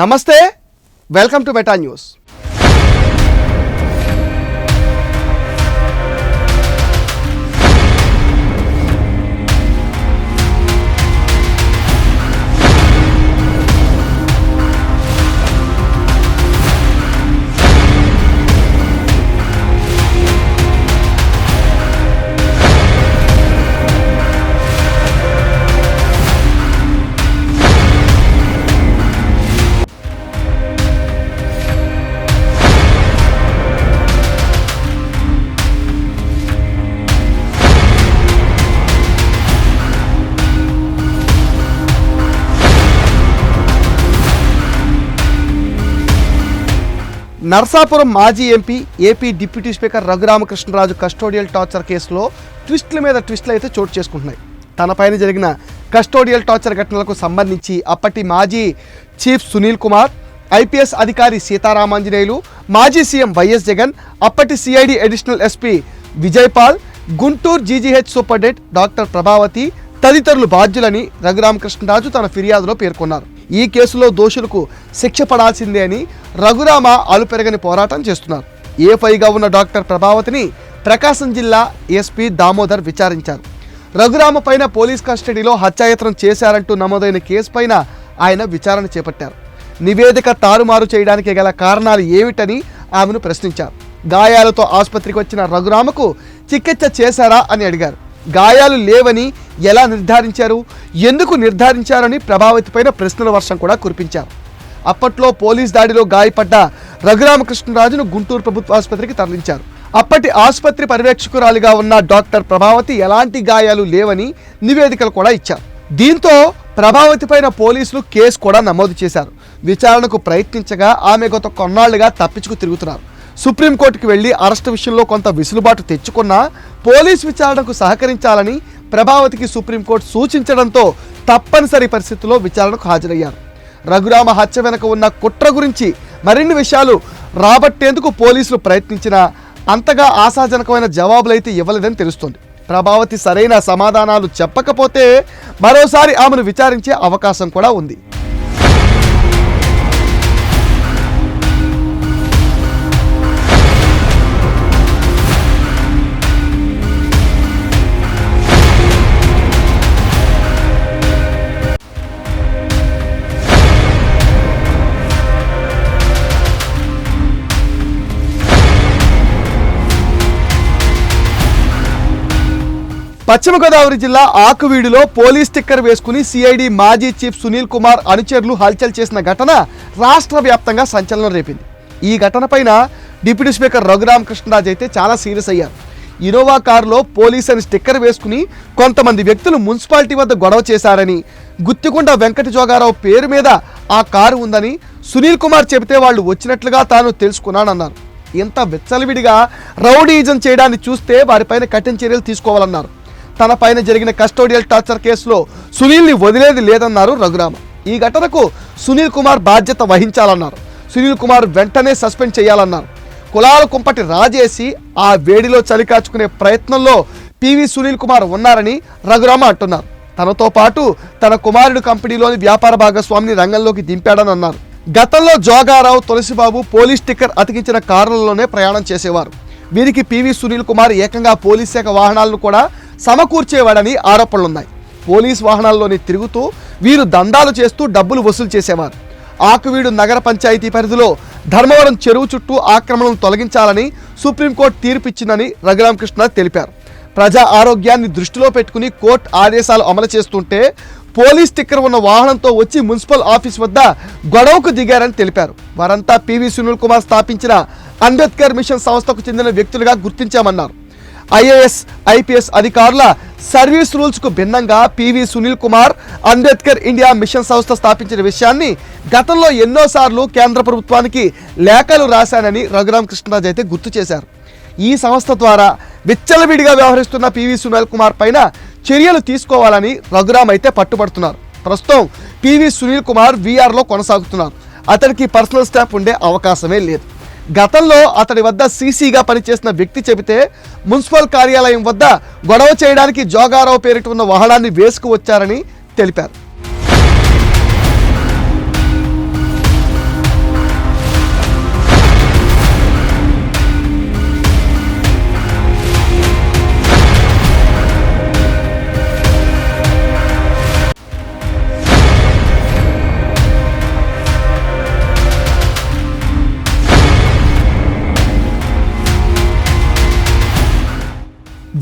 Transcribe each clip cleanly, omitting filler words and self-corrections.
నమస్తే, welcome to Meta news. Narsapuram మాజీ MP, AP deputy speaker Raghuramakrishnaraju custodial torture కేసులో ట్విస్టుల మీద ట్విస్టులు అయితే చోటు చేసుకుంటున్నాయి. తనపైన జరిగిన కస్టోడియల్ టార్చర్ ఘటనలకు సంబంధించి అప్పటి మాజీ చీఫ్ సునీల్ కుమార్, ఐపీఎస్ అధికారి సీతారామాంజనేయులు, మాజీ సీఎం వైఎస్ జగన్, అప్పటి CID additional SP Vijaypal, Guntur GGH superintendent doctor Prabhavati తదితరులు బాధ్యులని రఘురామకృష్ణరాజు తన ఫిర్యాదులో పేర్కొన్నారు. ఈ కేసులో దోషులకు శిక్ష పడాల్సిందే అని రఘురామ అలుపెరగని పోరాటం చేస్తున్నారు. ఏఫైగా ఉన్న డాక్టర్ ప్రభావతిని ప్రకాశం జిల్లా ఎస్పీ దామోదర్ విచారించారు. రఘురామ పైన పోలీస్ కస్టడీలో హత్యాయత్నం చేశారంటూ నమోదైన కేసు పైన ఆయన విచారణ చేపట్టారు. నివేదిక తారుమారు చేయడానికి గల కారణాలు ఏమిటని ఆమెను ప్రశ్నించారు. గాయాలతో ఆసుపత్రికి వచ్చిన రఘురామకు చికిత్స చేశారా అని అడిగారు. గాయాలు లేవని ఎలా నిర్ధారించారు, ఎందుకు నిర్ధారించారని ప్రభావతి పైన ప్రశ్నల వర్షం కూడా కురిపించారు. అప్పట్లో పోలీస్ దాడిలో గాయపడ్డ రఘురామకృష్ణరాజును గుంటూరు ప్రభుత్వ ఆసుపత్రికి తరలించారు. అప్పటి ఆసుపత్రి పర్యవేక్షకురాలిగా ఉన్న డాక్టర్ ప్రభావతి ఎలాంటి గాయాలు లేవని నివేదికలు కూడా ఇచ్చారు. దీంతో ప్రభావతి పైన పోలీసులు కేసు కూడా నమోదు చేశారు. విచారణకు ప్రయత్నించగా ఆమె గత కొన్నాళ్లుగా తప్పించుకు తిరుగుతున్నారు. సుప్రీంకోర్టుకు వెళ్లి అరెస్టు విషయంలో కొంత వెసులుబాటు తెచ్చుకున్నా పోలీస్ విచారణకు సహకరించాలని ప్రభావతికి సుప్రీంకోర్టు సూచించడంతో తప్పనిసరి పరిస్థితుల్లో విచారణకు హాజరయ్యారు. రఘురామ హత్య వెనుక ఉన్న కుట్ర గురించి మరిన్ని విషయాలు రాబట్టేందుకు పోలీసులు ప్రయత్నించినా అంతగా ఆశాజనకమైన జవాబులైతే ఇవ్వలేదని తెలుస్తోంది. ప్రభావతి సరైన సమాధానాలు చెప్పకపోతే మరోసారి ఆమెను విచారించే అవకాశం కూడా ఉంది. పశ్చిమ గోదావరి జిల్లా ఆకువీడులో పోలీస్ స్టిక్కర్ వేసుకుని సిఐడి మాజీ చీఫ్ సునీల్ కుమార్ అనుచరులు హల్చల్ చేసిన ఘటన రాష్ట్ర వ్యాప్తంగా సంచలనం రేపింది. ఈ ఘటన పైన డిప్యూటీ స్పీకర్ రఘురామకృష్ణరాజు అయితే చాలా సీరియస్ అయ్యారు. ఇనోవా కారులో పోలీస్ అని స్టిక్కర్ వేసుకుని కొంతమంది వ్యక్తులు మున్సిపాలిటీ వద్ద గొడవ చేశారని, గుత్తికొండ వెంకట జోగారావు పేరు మీద ఆ కారు ఉందని సునీల్ కుమార్ చెబితే వాళ్ళు వచ్చినట్లుగా తాను తెలుసుకున్నానన్నారు. ఇంత విచ్చలవిడిగా రౌడీయిజం చేయడాన్ని చూస్తే వారిపైన కఠిన చర్యలు తీసుకోవాలన్నారు. తన పైన జరిగిన కస్టోడియల్ టార్చర్ కేసులో సునీల్ని వదిలేది లేదన్నారు రఘురామ. ఈ ఘటనకు సునీల్ కుమార్ బాధ్యత వహించాలన్నారు. సునీల్ కుమార్ వెంటనే సస్పెండ్ చేయాలన్నారు. కులాల కుంపటి రాజేసి ఆ వేడిలో చలి కాచుకునే ప్రయత్నంలో పివి సునీల్ కుమార్ ఉన్నారని రఘురామ అంటున్నారు. తనతో పాటు తన కుమారుడు కంపెనీలోని వ్యాపార భాగస్వామిని రంగంలోకి దింపాడని అన్నారు. గతంలో జోగారావు, తులసిబాబు పోలీస్ స్టిక్కర్ అతికించిన కారులలోనే ప్రయాణం చేసేవారు. వీరికి పివి సునీల్ కుమార్ ఏకంగా పోలీస్ శాఖ వాహనాలను కూడా సమకూర్చేవాడని ఆరోపణలున్నాయి. పోలీస్ వాహనాల్లోనే తిరుగుతూ వీరు దందాలు చేస్తూ డబ్బులు వసూలు చేసేవారు. ఆకువీడు నగర పంచాయతీ పరిధిలో ధర్మవరం చెరువు చుట్టూ ఆక్రమణలను తొలగించాలని సుప్రీంకోర్టు తీర్పిచ్చిందని రఘురామకృష్ణ తెలిపారు. ప్రజా ఆరోగ్యాన్ని దృష్టిలో పెట్టుకుని కోర్టు ఆదేశాలు అమలు చేస్తుంటే పోలీస్ స్టిక్కర్ ఉన్న వాహనంతో వచ్చి మున్సిపల్ ఆఫీస్ వద్ద గొడవకు దిగారని తెలిపారు. వారంతా పివి సునీల్ కుమార్ స్థాపించిన అంబేద్కర్ మిషన్ సంస్థకు చెందిన వ్యక్తులుగా గుర్తించామన్నారు. ఐఏఎస్, ఐపీఎస్ అధికారుల సర్వీస్ రూల్స్కు భిన్నంగా PV Sunil Kumar Ambedkar India mission సంస్థ స్థాపించిన విషయాన్ని గతంలో ఎన్నోసార్లు కేంద్ర ప్రభుత్వానికి లేఖలు రాశానని రఘురామకృష్ణరాజు అయితే గుర్తు చేశారు. ఈ సంస్థ ద్వారా విచ్చలవిడిగా వ్యవహరిస్తున్న పివి సునీల్ కుమార్ పైన చర్యలు తీసుకోవాలని రఘురామ్ అయితే పట్టుబడుతున్నారు. ప్రస్తుతం పివి సునీల్ కుమార్ వీఆర్లో కొనసాగుతున్నారు. అతనికి పర్సనల్ స్టాఫ్ ఉండే అవకాశమే లేదు. గతంలో అతడి వద్ద సీసీగా పనిచేసిన వ్యక్తి చెబితే మున్సిపల్ కార్యాలయం వద్ద గొడవ చేయడానికి జోగారావు పేరిట ఉన్న వాహనాన్ని వేసుకు వచ్చారని తెలిపారు.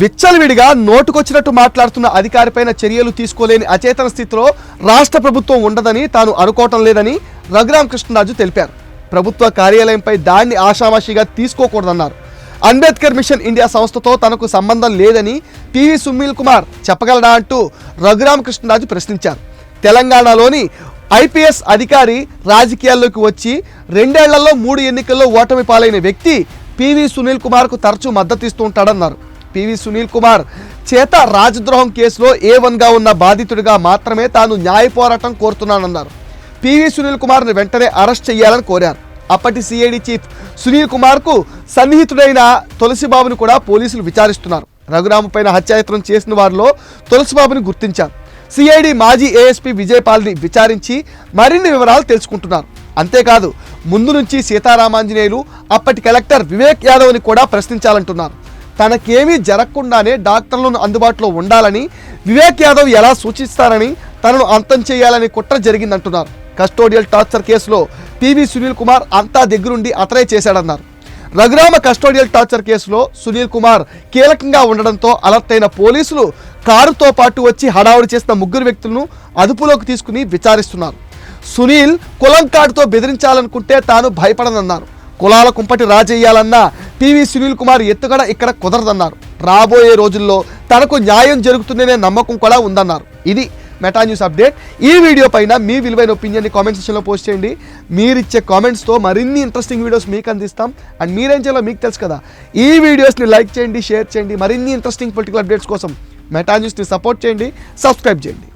విచ్చలవిడిగా నోటుకొచ్చినట్టు మాట్లాడుతున్న అధికారిపైన చర్యలు తీసుకోలేని అచేతన స్థితిలో రాష్ట్ర ప్రభుత్వం ఉండదని తాను అనుకోవటం లేదని రఘురామకృష్ణరాజు తెలిపారు. ప్రభుత్వ కార్యాలయంపై దాడిని ఆషామాషిగా తీసుకోకూడదన్నారు. అంబేద్కర్ మిషన్ ఇండియా సంస్థతో తనకు సంబంధం లేదని పివి సునీల్ కుమార్ చెప్పగలడా అంటూ రఘురామకృష్ణరాజు ప్రశ్నించారు. తెలంగాణలోని ఐపీఎస్ అధికారి రాజకీయాల్లోకి వచ్చి 2 ఏళ్లలో 3 ఎన్నికల్లో ఓటమి పాలైన వ్యక్తి పివి సునీల్ కుమార్కు తరచూ మద్దతిస్తూ ఉంటాడన్నారు. పివి సునీల్ కుమార్ చేత రాజద్రోహం కేసులో A1గా ఉన్న బాధితుడిగా మాత్రమే తాను న్యాయ పోరాటం కోరుతున్నానన్నారు. పివి సునీల్ కుమార్ను వెంటనే అరెస్ట్ చేయాలని కోరారు. అప్పటి సిఐడి చీఫ్ సునీల్ కుమార్కు సన్నిహితుడైన తులసిబాబును కూడా పోలీసులు విచారిస్తున్నారు. రఘురామ పైన హత్యాయత్నం చేసిన వారిలో తులసిబాబుని గుర్తించారు. సిఐడి మాజీ ఏఎస్పీ విజయపాల్ని విచారించి మరిన్ని వివరాలు తెలుసుకుంటున్నారు. అంతేకాదు ముందు నుంచి సీతారామాంజనేయులు అప్పటి కలెక్టర్ వివేక్ యాదవ్ని కూడా ప్రశ్నించాలంటున్నారు. తనకేమీ జరగకుండానే డాక్టర్లను అందుబాటులో ఉండాలని వివేక్ యాదవ్ ఎలా సూచిస్తారని తనను అంతం చేయాలని కుట్ర జరిగిందంటున్నారు. కస్టోడియల్ టార్చర్ కేసులో పివి సునీల్ కుమార్ అంతా దగ్గరుండి అతనే చేశాడన్నారు. రఘురామ కస్టోడియల్ టార్చర్ కేసులో సునీల్ కుమార్ కీలకంగా ఉండడంతో అలర్ట్ అయిన పోలీసులు కారుతో పాటు వచ్చి హడావుడి చేసిన 3 వ్యక్తులను అదుపులోకి తీసుకుని విచారిస్తున్నారు. సునీల్ కులం కార్డుతో బెదిరించాలనుకుంటే తాను భయపడనన్నారు. కులాల కుంపటి రాజేయాలన్న పివి సునీల్ కుమార్ ఎత్తుగడ ఇక్కడ కుదరదన్నారు. రాబోయే రోజుల్లో తనకు న్యాయం జరుగుతుందనే నమ్మకం కూడా ఉందన్నారు. ఇది మెటా న్యూస్ అప్డేట్. ఈ వీడియో పైన మీ విలువైన ఒపీనియన్ని కామెంట్ సెక్షన్లో పోస్ట్ చేయండి. మీరిచ్చే కామెంట్స్తో మరిన్ని ఇంట్రెస్టింగ్ వీడియోస్ మీకు అందిస్తాం. అండ్ మీరేం చేయాలో మీకు తెలుసు కదా. ఈ వీడియోస్ని లైక్ చేయండి, షేర్ చేయండి. మరిన్ని ఇంట్రెస్టింగ్ పొలిటికల్ అప్డేట్స్ కోసం మెటా న్యూస్ని సపోర్ట్ చేయండి, సబ్స్క్రైబ్ చేయండి.